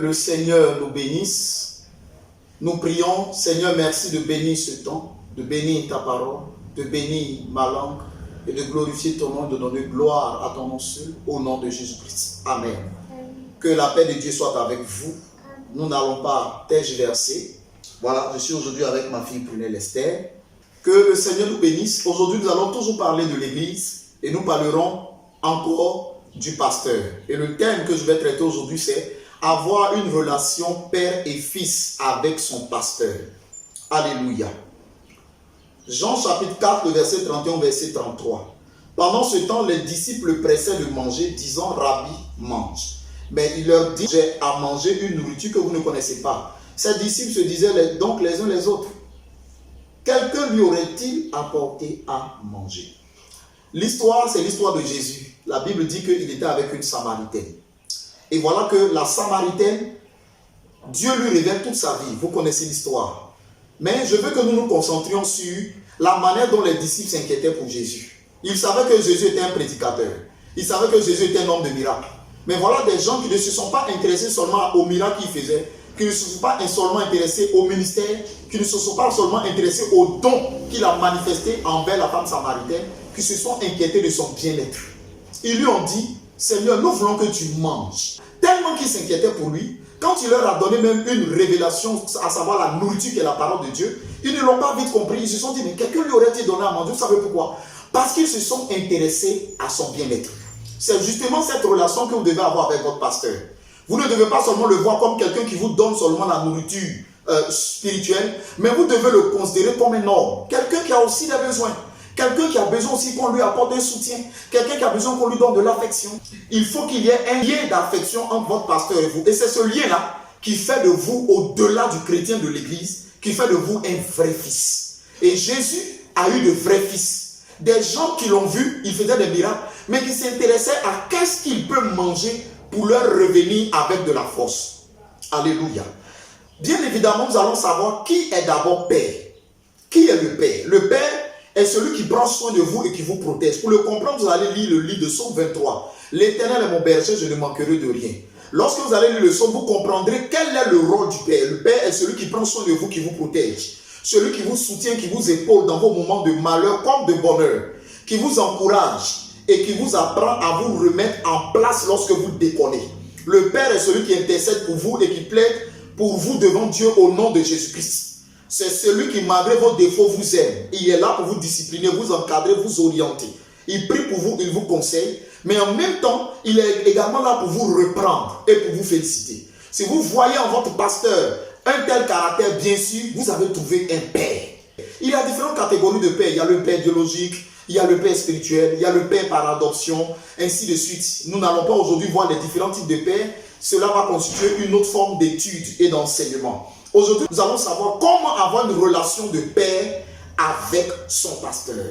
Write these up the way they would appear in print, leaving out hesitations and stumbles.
le Seigneur nous bénisse. Nous prions, Seigneur, merci de bénir ce temps, de bénir ta parole, de bénir ma langue et de glorifier ton nom, de donner gloire à ton nom seul, au nom de Jésus-Christ. Amen. Que la paix de Dieu soit avec vous. Nous n'allons pas tergiverser. Voilà, je suis aujourd'hui avec ma fille Prunelle Esther. Que le Seigneur nous bénisse. Aujourd'hui, nous allons toujours parler de l'Église et nous parlerons encore du pasteur. Et le thème que je vais traiter aujourd'hui, c'est avoir une relation père et fils avec son pasteur. Alléluia. Jean chapitre 4, le verset 31, verset 33. Pendant ce temps, les disciples pressaient de manger, disant, Rabbi, mange. Mais il leur dit, j'ai à manger une nourriture que vous ne connaissez pas. Ces disciples se disaient donc les uns les autres, quelqu'un lui aurait-il apporté à manger? L'histoire, c'est l'histoire de Jésus. La Bible dit qu'il était avec une Samaritaine. Et voilà que la Samaritaine, Dieu lui révèle toute sa vie. Vous connaissez l'histoire. Mais je veux que nous nous concentrions sur la manière dont les disciples s'inquiétaient pour Jésus. Ils savaient que Jésus était un prédicateur. Ils savaient que Jésus était un homme de miracles. Mais voilà des gens qui ne se sont pas intéressés seulement aux miracles qu'il faisait, qui ne se sont pas seulement intéressés au ministère, qui ne se sont pas seulement intéressés aux dons qu'il a manifestés envers la femme samaritaine, qui se sont inquiétés de son bien-être. Ils lui ont dit, Seigneur, nous voulons que tu manges. Tellement qu'ils s'inquiétaient pour lui, quand il leur a donné même une révélation, à savoir la nourriture qui est la parole de Dieu, ils ne l'ont pas vite compris. Ils se sont dit, mais quelqu'un lui aurait-il donné à manger? Vous savez pourquoi? Parce qu'ils se sont intéressés à son bien-être. C'est justement cette relation que vous devez avoir avec votre pasteur. Vous ne devez pas seulement le voir comme quelqu'un qui vous donne seulement la nourriture spirituelle, mais vous devez le considérer comme un homme. Quelqu'un qui a aussi des besoins. Quelqu'un qui a besoin aussi qu'on lui apporte un soutien. Quelqu'un qui a besoin qu'on lui donne de l'affection. Il faut qu'il y ait un lien d'affection entre votre pasteur et vous. Et c'est ce lien-là qui fait de vous, au-delà du chrétien de l'église, qui fait de vous un vrai fils. Et Jésus a eu de vrais fils. Des gens qui l'ont vu, il faisait des miracles, mais qui s'intéressaient à qu'est-ce qu'il peut manger pour leur revenir avec de la force. Alléluia. Bien évidemment, nous allons savoir qui est d'abord Père. Qui est le Père? Le Père est celui qui prend soin de vous et qui vous protège. Pour le comprendre, vous allez lire le livre de Psaume 23. L'Éternel est mon berger, je ne manquerai de rien. Lorsque vous allez lire le psaume, vous comprendrez quel est le rôle du Père. Le Père est celui qui prend soin de vous, qui vous protège. Celui qui vous soutient, qui vous épaule dans vos moments de malheur comme de bonheur. Qui vous encourage et qui vous apprend à vous remettre en place lorsque vous déconnez. Le Père est celui qui intercède pour vous et qui plaide pour vous devant Dieu au nom de Jésus-Christ. C'est celui qui, malgré vos défauts, vous aime. Il est là pour vous discipliner, vous encadrer, vous orienter. Il prie pour vous, il vous conseille. Mais en même temps, il est également là pour vous reprendre et pour vous féliciter. Si vous voyez en votre pasteur un tel caractère, bien sûr, vous avez trouvé un père. Il y a différentes catégories de père. Il y a le père biologique, il y a le père spirituel, il y a le père par adoption, ainsi de suite. Nous n'allons pas aujourd'hui voir les différents types de pères. Cela va constituer une autre forme d'étude et d'enseignement. Aujourd'hui, nous allons savoir comment avoir une relation de père avec son pasteur.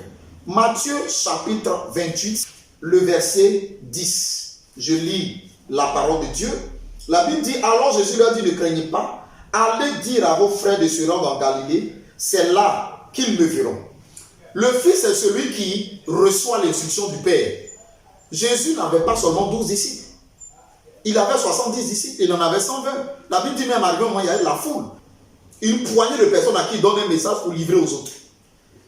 Matthieu chapitre 28, le verset 10. Je lis la parole de Dieu. La Bible dit, alors Jésus leur dit, ne craignez pas, allez dire à vos frères de se rendre en Galilée, c'est là qu'ils me verront. Le Fils est celui qui reçoit l'instruction du Père. Jésus n'avait pas seulement 12 disciples. Il avait 70 disciples, il en avait 120. La Bible dit même arrivé au moment, il y avait la foule. Une poignée de personnes à qui il donne un message pour livrer aux autres.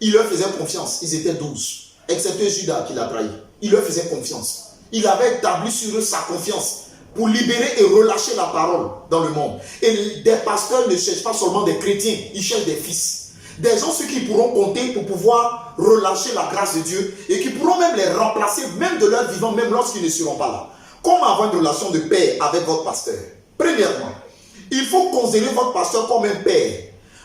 Il leur faisait confiance, ils étaient 12. Excepté Judas qui l'a trahi. Il leur faisait confiance. Il avait établi sur eux sa confiance pour libérer et relâcher la parole dans le monde. Et des pasteurs ne cherchent pas seulement des chrétiens, ils cherchent des fils. Des gens sur qui ils pourront compter pour pouvoir relâcher la grâce de Dieu et qui pourront même les remplacer, même de leur vivant, même lorsqu'ils ne seront pas là. Comment avoir une relation de père avec votre pasteur? Premièrement, il faut considérer votre pasteur comme un père.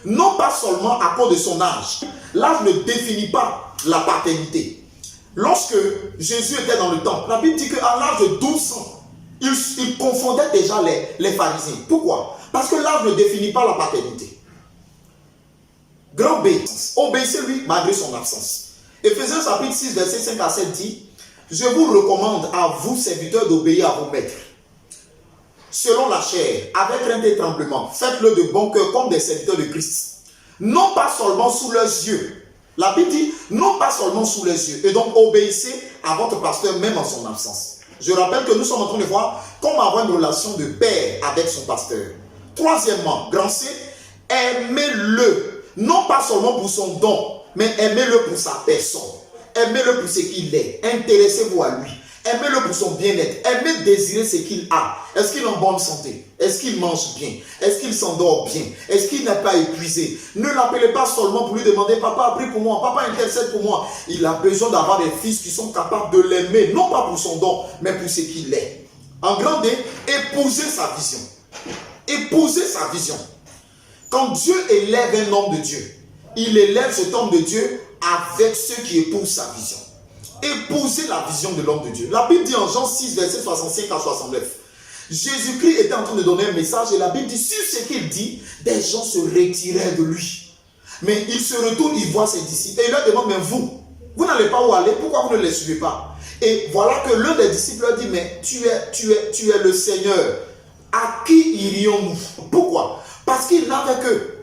Non pas seulement à cause de son âge. L'âge ne définit pas la paternité. Lorsque Jésus était dans le temple, la Bible dit qu'à l'âge de 12 ans, il confondait déjà les pharisiens. Pourquoi? Parce que l'âge ne définit pas la paternité. Grand obéissance. Obéissez-lui malgré son absence. Éphésiens chapitre 6, verset 5 à 7 dit, je vous recommande à vous, serviteurs, d'obéir à vos maîtres. Selon la chair, avec crainte et tremblement, faites-le de bon cœur comme des serviteurs de Christ. Non pas seulement sous leurs yeux. La Bible dit, non pas seulement sous les yeux. Et donc, obéissez à votre pasteur même en son absence. Je rappelle que nous sommes en train de voir comment avoir une relation de père avec son pasteur. Troisièmement, grand C, aimez-le. Non pas seulement pour son don, mais aimez-le pour sa personne. Aimez-le pour ce qu'il est. Intéressez-vous à lui. Aimez-le pour son bien-être. Aimez désirer ce qu'il a. Est-ce qu'il est en bonne santé? Est-ce qu'il mange bien? Est-ce qu'il s'endort bien? Est-ce qu'il n'est pas épuisé? Ne l'appelez pas seulement pour lui demander « Papa, prie pour moi. Papa, intercède pour moi. » Il a besoin d'avoir des fils qui sont capables de l'aimer, non pas pour son don, mais pour ce qu'il est. En grand D, épousez sa vision. Épousez sa vision. Quand Dieu élève un homme de Dieu, il élève cet homme de Dieu avec ceux qui épousent sa vision. Épousez la vision de l'homme de Dieu. La Bible dit en Jean 6, verset 65 à 69. Jésus-Christ était en train de donner un message et la Bible dit, sur ce qu'il dit, des gens se retiraient de lui. Mais il se retourne, il voit ses disciples et il leur demande, mais vous n'allez pas où aller, pourquoi vous ne les suivez pas? Et voilà que l'un des disciples leur dit, mais tu es le Seigneur. À qui irions-nous? Pourquoi? Parce qu'il n'avait que.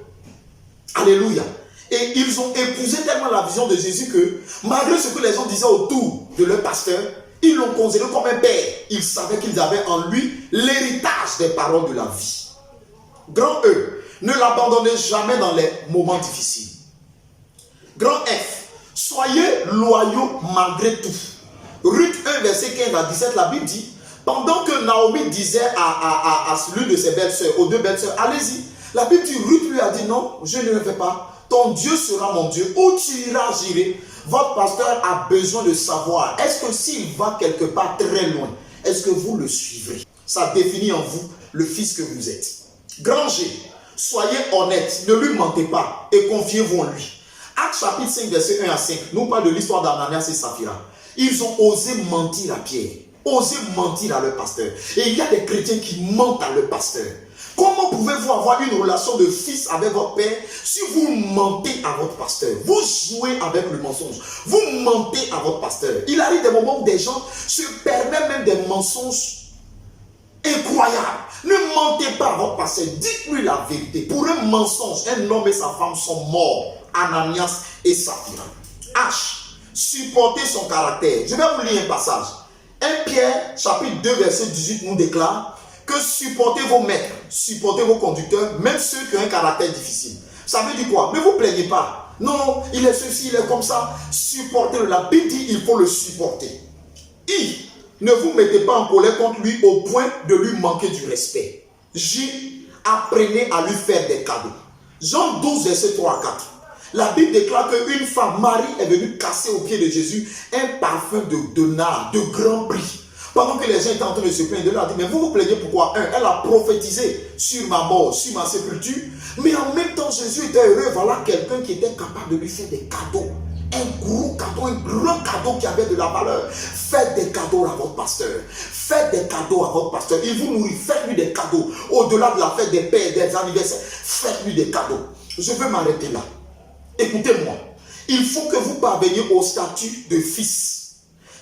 Alléluia. Et ils ont épousé tellement la vision de Jésus que, malgré ce que les gens disaient autour de leur pasteur, ils l'ont considéré comme un père. Ils savaient qu'ils avaient en lui l'héritage des paroles de la vie. Grand E, ne l'abandonnez jamais dans les moments difficiles. Grand F, soyez loyaux malgré tout. Ruth 1, verset 15 à 17, la Bible dit, pendant que Naomi disait à l'une de ses belles-sœurs, aux deux belles-sœurs, allez-y, la Bible dit, Ruth lui a dit, non, je ne le fais pas. Ton Dieu sera mon Dieu. Où tu iras, j'irai. Votre pasteur a besoin de savoir, est-ce que s'il va quelque part très loin, est-ce que vous le suivrez? Ça définit en vous le fils que vous êtes. Grand G, soyez honnête, ne lui mentez pas et confiez-vous en lui. Actes chapitre 5, verset 1 à 5, nous parle de l'histoire d'Ananias et Saphira. Ils ont osé mentir à Pierre, osé mentir à leur pasteur. Et il y a des chrétiens qui mentent à leur pasteur. Comment pouvez-vous avoir une relation de fils avec votre père si vous mentez à votre pasteur? Vous jouez avec le mensonge. Vous mentez à votre pasteur. Il arrive des moments où des gens se permettent même des mensonges incroyables. Ne mentez pas à votre pasteur. Dites-lui la vérité. Pour un mensonge, un homme et sa femme sont morts. Ananias et Saphira. H. Supportez son caractère. Je vais vous lire un passage. 1 Pierre, chapitre 2, verset 18 nous déclare que supportez vos maîtres, supportez vos conducteurs, même ceux qui ont un caractère difficile. Ça veut dire quoi? Ne vous plaignez pas. Non, il est ceci, il est comme ça. Supportez-le. La Bible dit il faut le supporter. I. Ne vous mettez pas en colère contre lui au point de lui manquer du respect. J. Apprenez à lui faire des cadeaux. Jean 12, verset 3 à 4. La Bible déclare qu'une femme, Marie, est venue casser aux pieds de Jésus un parfum de nard, de grand prix. Pendant que les gens étaient en train de se plaindre, elle a dit, mais vous vous plaignez pourquoi? Elle a prophétisé sur ma mort, sur ma sépulture. Mais en même temps, Jésus était heureux. Voilà quelqu'un qui était capable de lui faire des cadeaux. Un gros cadeau, un grand cadeau qui avait de la valeur. Faites des cadeaux à votre pasteur. Faites des cadeaux à votre pasteur. Il vous nourrit. Faites-lui des cadeaux. Au-delà de la fête des pères, des anniversaires, faites-lui des cadeaux. Je vais m'arrêter là. Écoutez-moi. Il faut que vous parveniez au statut de fils.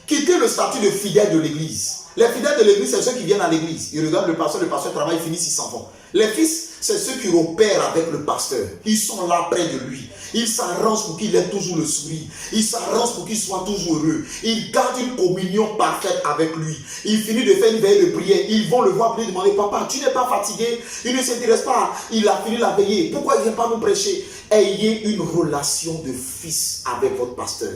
Quittez le statut de fidèle de l'église. Les fidèles de l'église, c'est ceux qui viennent à l'église. Ils regardent le pasteur travaille, ils finissent, ils s'en vont. Les fils, c'est ceux qui opèrent avec le pasteur. Ils sont là près de lui. Ils s'arrangent pour qu'il ait toujours le sourire. Ils s'arrangent pour qu'il soit toujours heureux. Ils gardent une communion parfaite avec lui. Ils finissent de faire une veille de prière. Ils vont le voir pour lui demander, papa, tu n'es pas fatigué? Il ne s'intéresse pas. Il a fini la veillée. Pourquoi il ne vient pas nous prêcher? Ayez une relation de fils avec votre pasteur.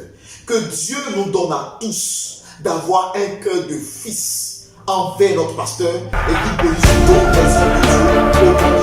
Que Dieu nous donne à tous d'avoir un cœur de fils envers notre pasteur et qu'il bénisse tous les hommes de Dieu.